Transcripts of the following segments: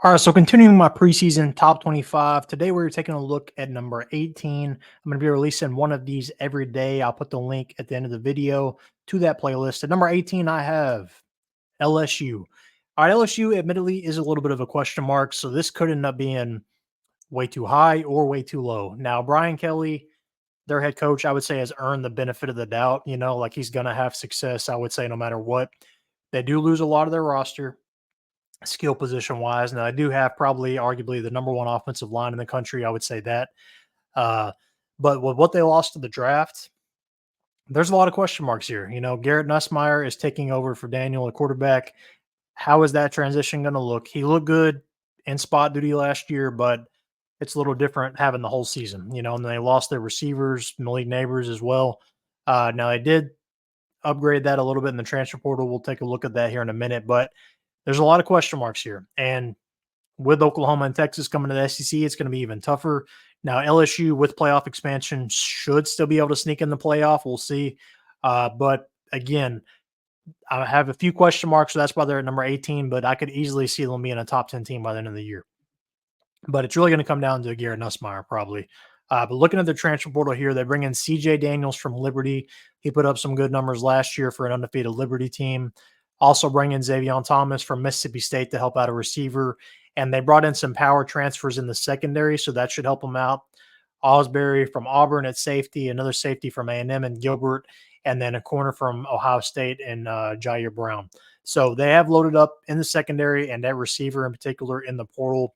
All right, so continuing my preseason top 25, today we're taking a look at number 18. I'm going to be releasing one of these every day. I'll put the link at the end of the video to that playlist. At number 18, I have LSU. All right, LSU admittedly is a little bit of a question mark, so this could end up being way too high or way too low. Now, Brian Kelly, their head coach, I would say has earned the benefit of the doubt. Like he's going to have success, I would say, no matter what. They do lose a lot of their roster skill position wise. Now, I do have probably arguably the number one offensive line in the country. I would say that. Uh, but with what they lost to the draft, there's a lot of question marks here. Garrett Nussmeier is taking over for Daniel, the quarterback. How is that transition going to look? He looked good in spot duty last year, but it's a little different having the whole season, and they lost their receivers, Malik Neighbors as well. Now, they did upgrade that a little bit in the transfer portal. We'll take a look at that here in a minute, but there's a lot of question marks here. And with Oklahoma and Texas coming to the SEC, it's going to be even tougher. Now, LSU with playoff expansion should still be able to sneak in the playoff. We'll see. But again, I have a few question marks, so that's why they're at number 18, but I could easily see them being a top 10 team by the end of the year. But it's really going to come down to Garrett Nussmeier probably. But looking at the transfer portal here, they bring in CJ Daniels from Liberty. He put up some good numbers last year for an undefeated Liberty team. Also bring in Xavier Thomas from Mississippi State to help out a receiver. And they brought in some power transfers in the secondary, so that should help them out. Osbury from Auburn at safety, another safety from A&M and Gilbert, and then a corner from Ohio State and Jair Brown. So they have loaded up in the secondary and that receiver in particular in the portal.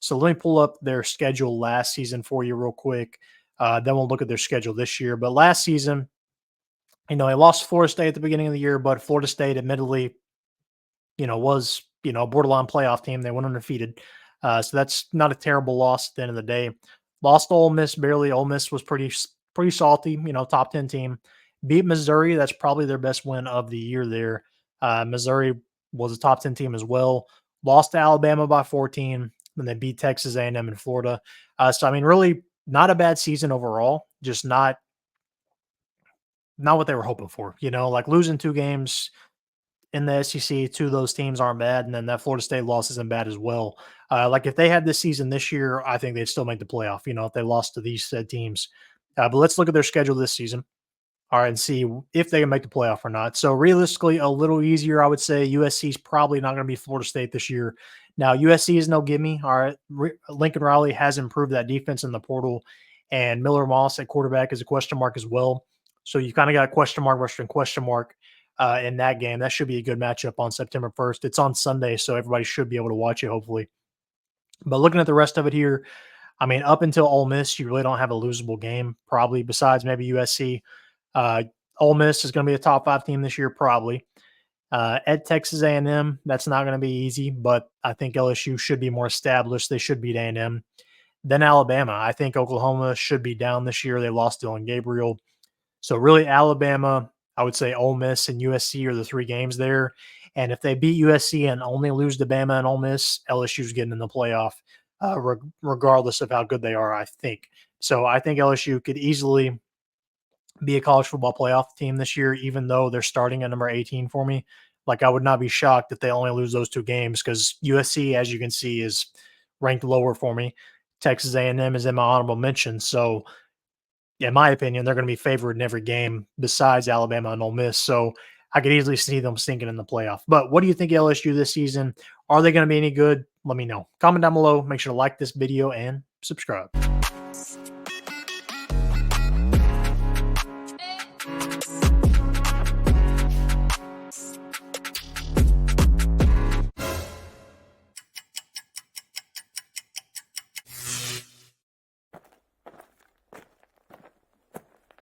So let me pull up their schedule last season for you real quick. Then we'll look at their schedule this year. But last season, they lost Florida State at the beginning of the year, but Florida State admittedly, was, a borderline playoff team. They went undefeated. So that's not a terrible loss at the end of the day. Lost to Ole Miss barely. Ole Miss was pretty salty, top 10 team. Beat Missouri. That's probably their best win of the year there. Missouri was a top 10 team as well. Lost to Alabama by 14. Then they beat Texas A&M in Florida. So, really not a bad season overall, just not what they were hoping for. Like losing 2 games in the SEC to those teams aren't bad, and then that Florida State loss isn't bad as well. Like if they had this season this year, I think they'd still make the playoff, if they lost to these said teams. But let's look at their schedule this season, all right, and see if they can make the playoff or not. So realistically, a little easier, I would say. USC is probably not going to be Florida State this year. Now, USC is no gimme. All right, Lincoln Riley has improved that defense in the portal, and Miller Moss at quarterback is a question mark as well. So you kind of got question mark versus question mark in that game. That should be a good matchup on September 1st. It's on Sunday, so everybody should be able to watch it, hopefully. But looking at the rest of it here, up until Ole Miss, you really don't have a losable game, probably, besides maybe USC. Ole Miss is going to be a top 5 team this year, probably. At Texas A&M, that's not going to be easy, but I think LSU should be more established. They should beat A&M. Then Alabama. I think Oklahoma should be down this year. They lost Dillon Gabriel. So really Alabama, I would say Ole Miss and USC are the 3 games there. And if they beat USC and only lose to Bama and Ole Miss, LSU's getting in the playoff, regardless of how good they are, I think. So I think LSU could easily be a college football playoff team this year, even though they're starting at number 18 for me. Like I would not be shocked if they only lose those 2 games, because USC, as you can see, is ranked lower for me. Texas A&M is in my honorable mention. So in my opinion, they're going to be favored in every game besides Alabama and Ole Miss. So I could easily see them sinking in the playoff. But what do you think LSU this season? Are they going to be any good? Let me know. Comment down below. Make sure to like this video and subscribe.